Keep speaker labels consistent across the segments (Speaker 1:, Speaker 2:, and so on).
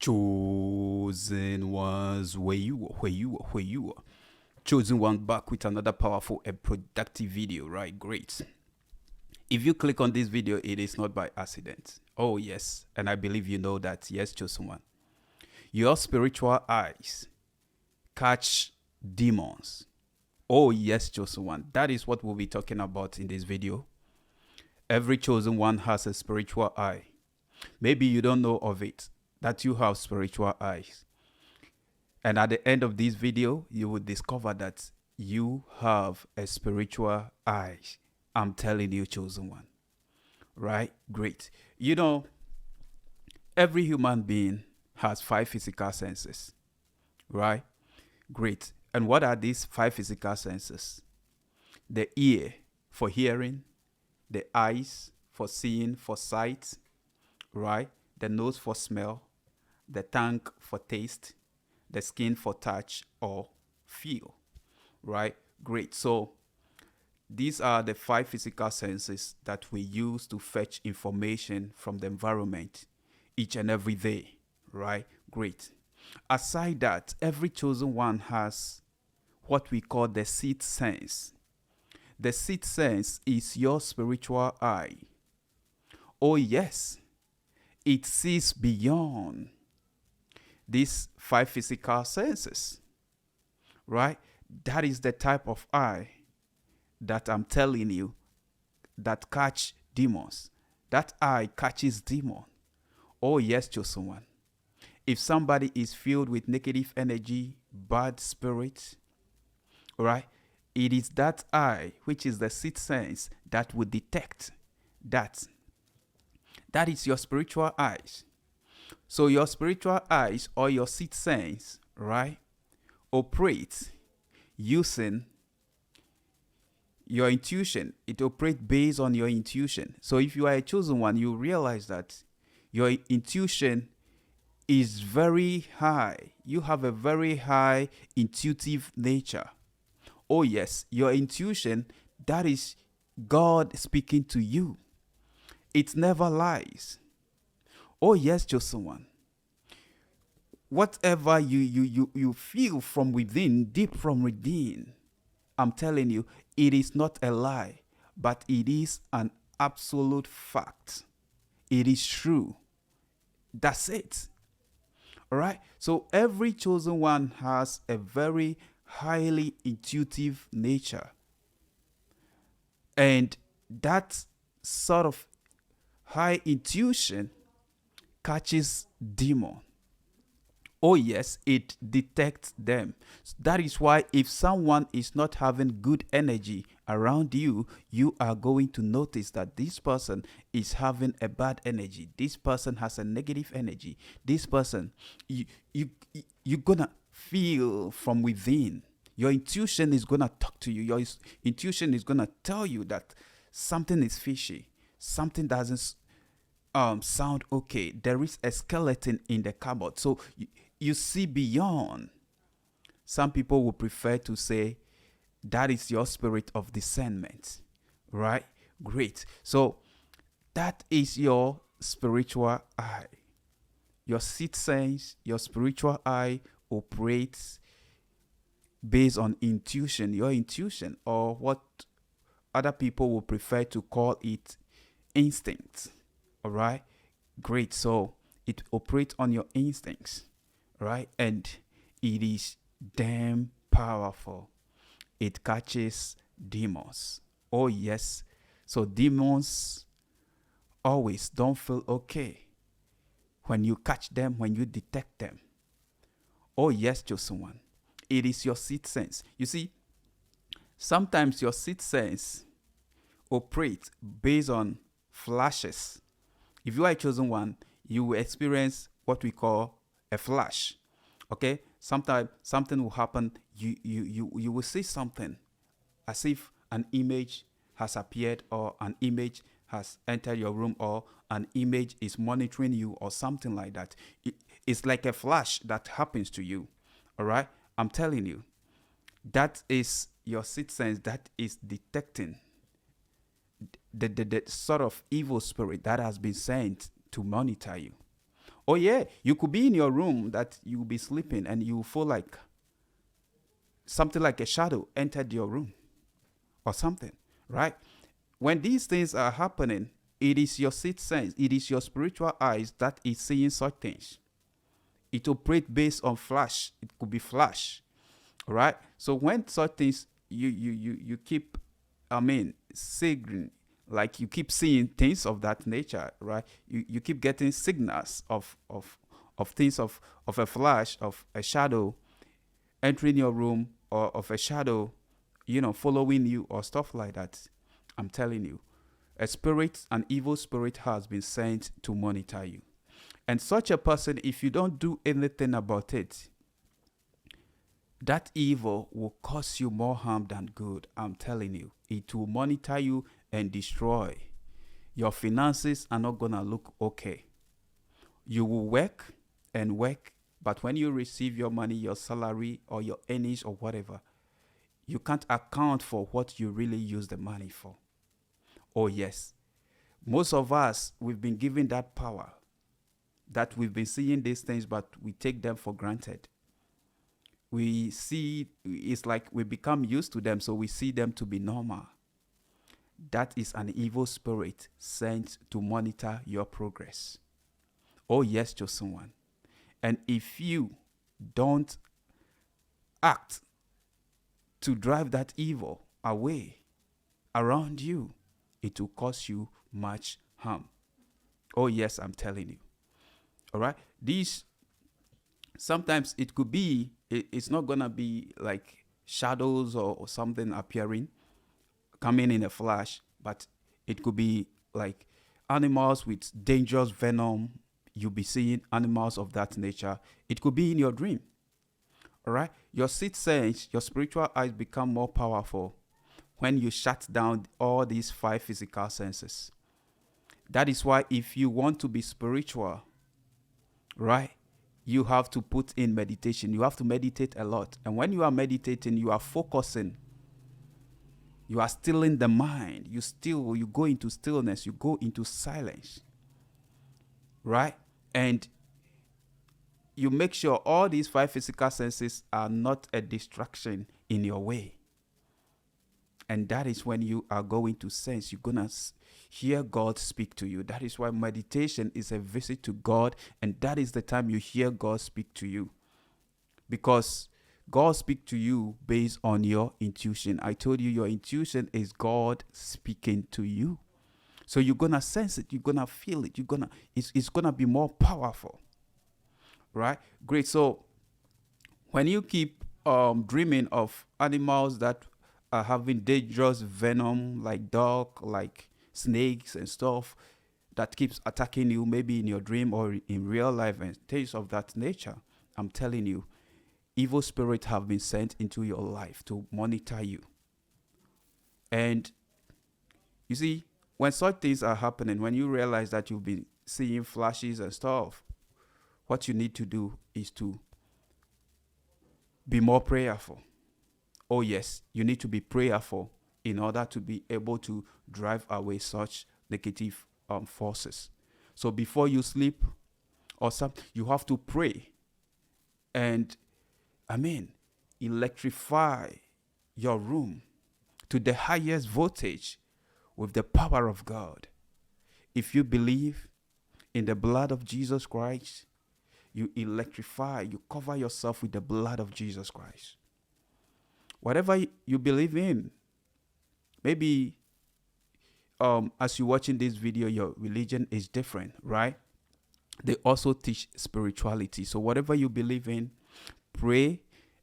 Speaker 1: Chosen ones, where you are. Chosen one back with another powerful and productive video, right? Great. If you click on this video, it is not by accident. Oh, yes. And I believe you know that. Yes, chosen one. Your spiritual eyes catch demons. Oh, yes, chosen one. That is what we'll be talking about in this video. Every chosen one has a spiritual eye. Maybe you don't know of it, that you have spiritual eyes. And at the end of this video, you will discover that you have a spiritual eye. I'm telling you, chosen one. Right? Great. You know, every human being has 5 physical senses. Right? Great. And what are these 5 physical senses? The ear for hearing, the eyes for seeing, for sight, right? The nose for smell, the tongue for taste, the skin for touch or feel, right? Great. So these are the 5 physical senses that we use to fetch information from the environment each and every day, right? Great. Aside that, every chosen one has what we call the sixth sense. The sixth sense is your spiritual eye. Oh, yes, it sees beyond these 5 physical senses, right? That is the type of eye that I'm telling you that catch demons. That eye catches demon. Oh, yes, chosen one. If somebody is filled with negative energy, bad spirits, right? It is that eye, which is the sixth sense, that will detect that. That is your spiritual eyes. So your spiritual eyes or your sixth sense, right, operates using your intuition. It operates based on your intuition. So if you are a chosen one, you realize that your intuition is very high. You have a very high intuitive nature. Oh, yes, your intuition, that is God speaking to you. It never lies. Oh, yes, chosen one. Whatever you feel from within, deep from within, I'm telling you, it is not a lie, but it is an absolute fact. It is true. That's it. All right. So every chosen one has a very highly intuitive nature. And that sort of high intuition catches demon. Oh, yes, it detects them. That is why if someone is not having good energy around you, you are going to notice that this person is having a bad energy. This person has a negative energy. This person, you're gonna feel from within. Your intuition is gonna talk to you. Your intuition is gonna tell you that something is fishy. Something doesn't sound okay. There is a skeleton in the cupboard. So you see beyond. Some people would prefer to say that is your spirit of discernment, right? Great. So that is your spiritual eye. Your sixth sense, your spiritual eye operates based on intuition, your intuition, or what other people would prefer to call it instinct. All right? Great. So it operates on your instincts, right? And it is damn powerful. It catches demons. Oh, yes. So demons always don't feel okay when you catch them, when you detect them. Oh, yes, chosen one. It is your sixth sense. You see, sometimes your sixth sense operates based on flashes. If you are a chosen one, you will experience what we call a flash. Okay? Sometimes something will happen. You will see something as if an image has appeared or an image has entered your room or an image is monitoring you or something like that. It's like a flash that happens to you. All right? I'm telling you, that is your sixth sense that is detecting the sort of evil spirit that has been sent to monitor you. Oh yeah, you could be in your room that you'll be sleeping and you feel like something like a shadow entered your room or something, right? When these things are happening, it is your sixth sense, it is your spiritual eyes that is seeing such things. It operates based on flash. It could be flash, right? So when such things you keep, seeing, like you keep seeing things of that nature, right? You keep getting signals of things of a flash, of a shadow entering your room, or of a shadow, following you or stuff like that. I'm telling you, a spirit, an evil spirit has been sent to monitor you. And such a person, if you don't do anything about it, that evil will cause you more harm than good. I'm telling you, it will monitor you and destroy. Your finances are not gonna look okay. You will work and work, but when you receive your money, your salary, or your earnings, or whatever, you can't account for what you really use the money for. Oh yes, most of us, we've been given that power, that we've been seeing these things, but we take them for granted. We see, it's like we become used to them, so we see them to be normal. That is an evil spirit sent to monitor your progress. Oh yes, chosen one. And if you don't act to drive that evil away around you, it will cause you much harm. Oh yes, I'm telling you. All right. These, sometimes it could be, it's not gonna be like shadows or something appearing, coming in a flash, but it could be like animals with dangerous venom. You'll be seeing animals of that nature. It could be in your dream. All right. Your sixth sense, your spiritual eyes become more powerful when you shut down all these five physical senses. That is why if you want to be spiritual, right, you have to put in meditation. You have to meditate a lot. And when you are meditating, you are focusing. You are stilling the mind. You go into stillness. You go into silence. Right? And you make sure all these five physical senses are not a distraction in your way. And that is when you are going to sense, you're going to hear God speak to you. That is why meditation is a visit to God. And that is the time you hear God speak to you. Because God speaks to you based on your intuition. I told you your intuition is God speaking to you. So you're going to sense it. You're going to feel it. It's going to be more powerful. Right? Great. So when you keep dreaming of animals that are having dangerous venom, like dog, like snakes and stuff, that keeps attacking you, maybe in your dream or in real life, and things of that nature, I'm telling you, evil spirits have been sent into your life to monitor you. And you see, when such things are happening, when you realize that you've been seeing flashes and stuff, what you need to do is to be more prayerful. Oh yes, you need to be prayerful in order to be able to drive away such negative forces. So before you sleep or something, you have to pray and electrify your room to the highest voltage with the power of God. If you believe in the blood of Jesus Christ, you electrify, you cover yourself with the blood of Jesus Christ. Whatever you believe in, maybe as you're watching this video, your religion is different, right? They also teach spirituality. So whatever you believe in, pray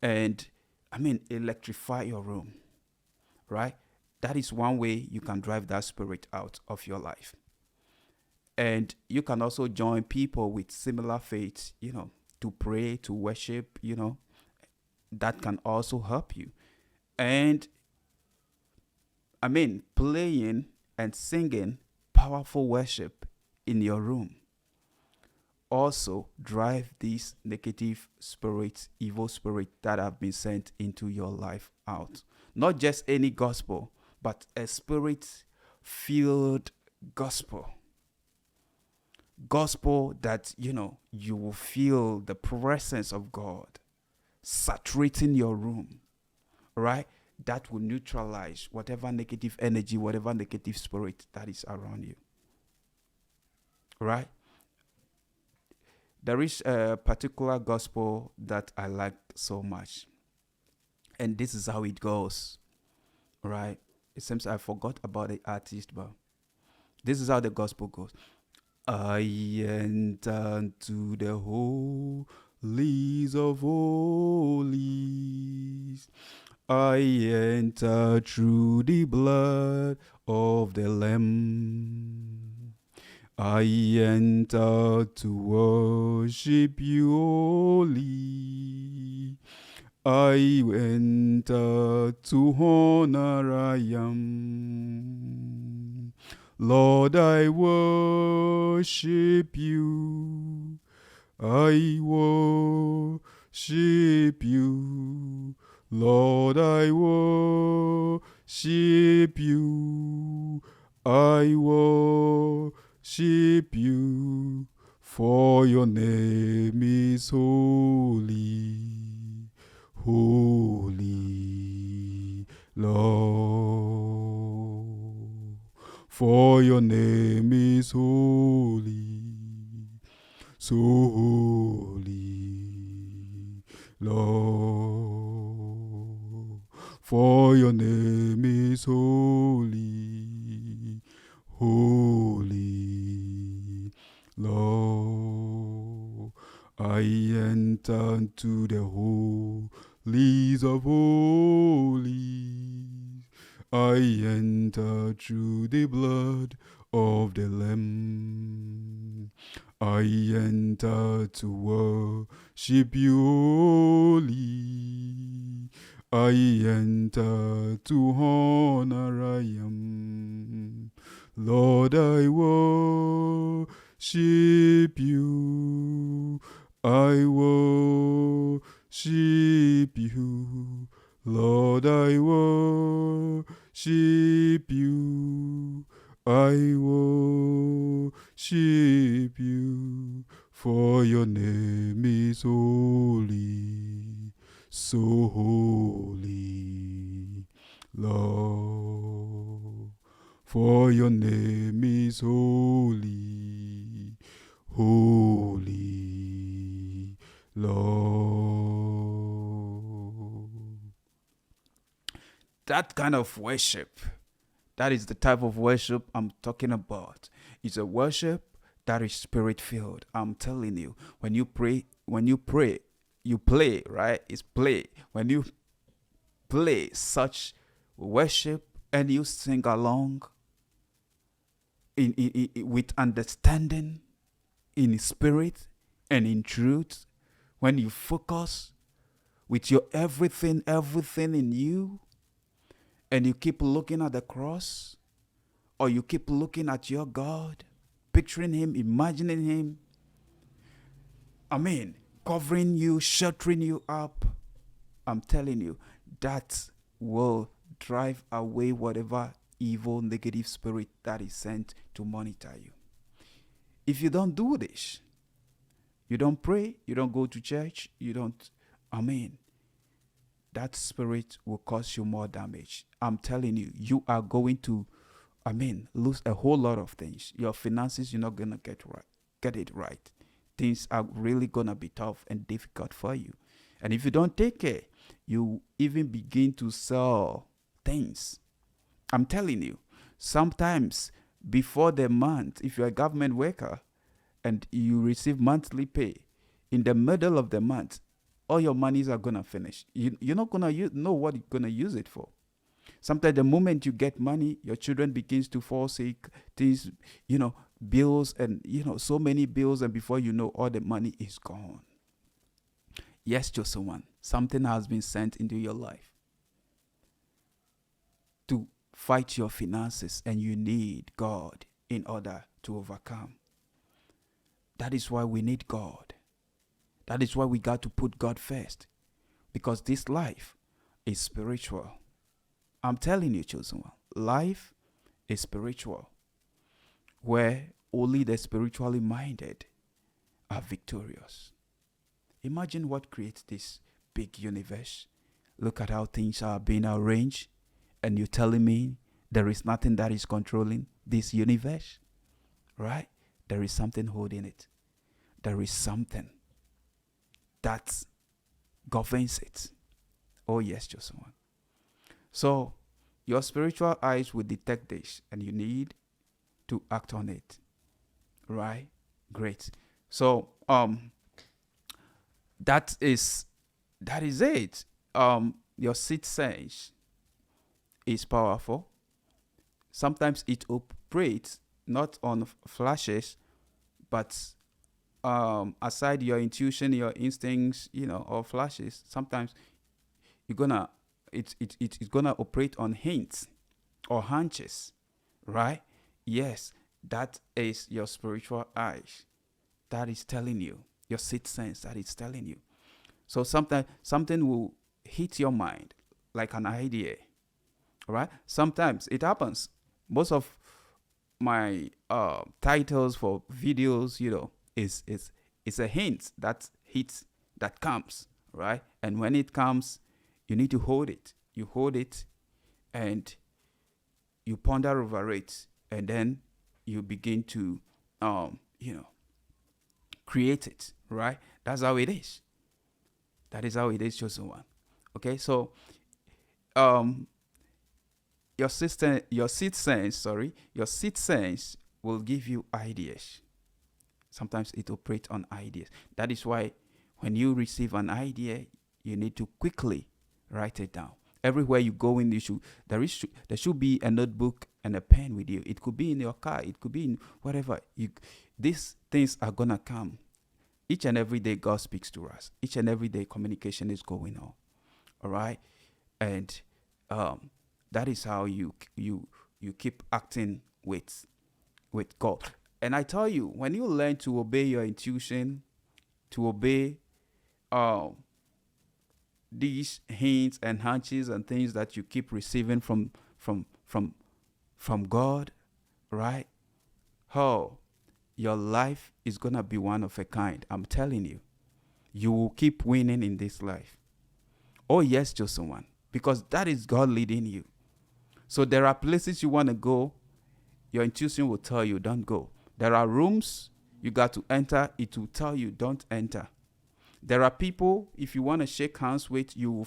Speaker 1: and electrify your room, right? That is one way you can drive that spirit out of your life. And you can also join people with similar faiths, to pray, to worship, that can also help you. And playing and singing powerful worship in your room also drive these negative spirits, evil spirits that have been sent into your life out. Not just any gospel, but a spirit-filled gospel. Gospel that, you will feel the presence of God saturating your room, right? That will neutralize whatever negative energy, whatever negative spirit that is around you, right? There is a particular gospel that I like so much, and this is how it goes, right? It seems I forgot about the artist, but this is how the gospel goes. I enter into the holies of holies. I enter through the blood of the Lamb. I enter to worship you only. I enter to honor I am. Lord, I worship you. I worship you. Lord, I worship you. I worship you. For your name is holy, holy, Lord. For your name is holy, so holy, Lord. For your name is holy, holy, Lord. I enter into the holies of holies. I enter through the blood of the Lamb. I enter to worship you only. I enter to honor I am. Lord, I worship you. I worship you. Lord, I worship you. I worship you. For your name is holy, so holy, Lord. For your name is holy, holy, Lord. That kind of worship, that is the type of worship I'm talking about. It's a worship that is spirit filled. I'm telling you, when you pray, you play, right? It's play. When you play such worship and you sing along with understanding, in spirit and in truth, when you focus with your everything in you, and you keep looking at the cross, or you keep looking at your God, picturing him, imagining him, covering you, sheltering you up, I'm telling you, that will drive away whatever evil, negative spirit that is sent to monitor you. If you don't do this, you don't pray, you don't go to church, you don't, that spirit will cause you more damage. I'm telling you, you are going to, lose a whole lot of things. Your finances, you're not going to get it right. Things are really going to be tough and difficult for you. And if you don't take care, you even begin to sell things. I'm telling you, sometimes before the month, if you're a government worker and you receive monthly pay, in the middle of the month, all your monies are going to finish. You're not going to know what you're going to use it for. Sometimes the moment you get money, your children begins to fall sick, things, bills and, so many bills. And before you know, all the money is gone. Yes, Joshua, something has been sent into your life to fight your finances, and you need God in order to overcome. That is why we need God. That is why we got to put God first, because this life is spiritual. I'm telling you, chosen one, life is spiritual, where only the spiritually minded are victorious. Imagine what creates this big universe. Look at how things are being arranged, and you're telling me there is nothing that is controlling this universe, right? There is something holding it. There is something that governs it. Oh yes, just one. So your spiritual eyes will detect this, and you need to act on it. Right? Great. So that is it. Your sixth sense is powerful. Sometimes it operates not on flashes, but aside your intuition, your instincts, or flashes. Sometimes it's gonna operate on hints or hunches, right? Yes, that is your spiritual eyes. That is telling you, your sixth sense that is telling you. So sometimes something will hit your mind like an idea, right? Sometimes it happens. Most of my titles for videos, is a hint that hits, that comes, right? And when it comes, you need to hold it. You hold it, and you ponder over it, and then you begin to, create it, right? That's how it is. That is how it is, chosen one. Okay, so your sixth sense will give you ideas. Sometimes it operates on ideas. That is why when you receive an idea, you need to quickly write it down. Everywhere you go in, there should be a notebook and a pen with you. It could be in your car. It could be in whatever. These things are gonna come. Each and every day, God speaks to us. Each and every day, communication is going on. All right, and that is how you keep acting with God. And I tell you, when you learn to obey your intuition, to obey these hints and hunches and things that you keep receiving from God, right? Oh, your life is gonna be one of a kind. I'm telling you, you will keep winning in this life. Oh yes, just someone, because that is God leading you. So there are places you want to go, your intuition will tell you don't go. There are rooms you got to enter, it will tell you don't enter. There are people, if you want to shake hands with, your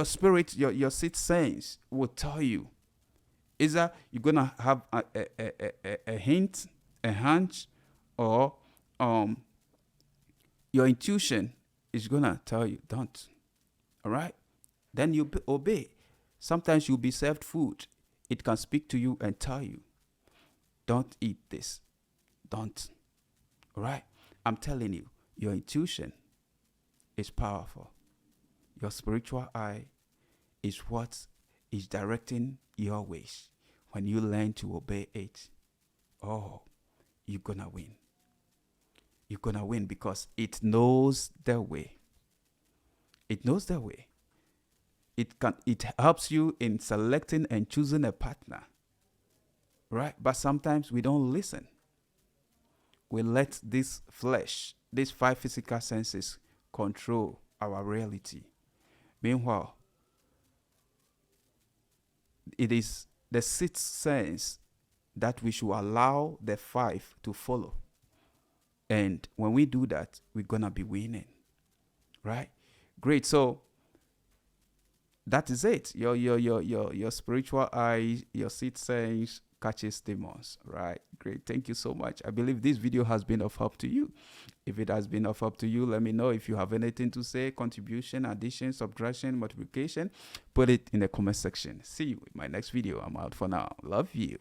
Speaker 1: spirit, your sixth sense will tell you. Either you're gonna have a hint, a hunch, or your intuition is gonna tell you don't. All right, then you obey. Sometimes you'll be served food. It can speak to you and tell you, don't eat this. Don't. All right? I'm telling you, your intuition is powerful. Your spiritual eye is what is directing your ways. When you learn to obey it, oh, you're gonna win. You're gonna win because it knows the way. It knows the way. It helps you in selecting and choosing a partner. Right? But sometimes we don't listen. We let this flesh, these five physical senses, control our reality. Meanwhile, it is the sixth sense that we should allow the five to follow. And when we do that, we're gonna be winning. Right? Great. So that is it. Your spiritual eye, your sixth sense catches demons. Right? Great. Thank you so much. I believe this video has been of help to you. If it has been of help to you, let me know. If you have anything to say, contribution, addition, subtraction, multiplication, put it in the comment section. See you in my next video. I'm out for now. Love you.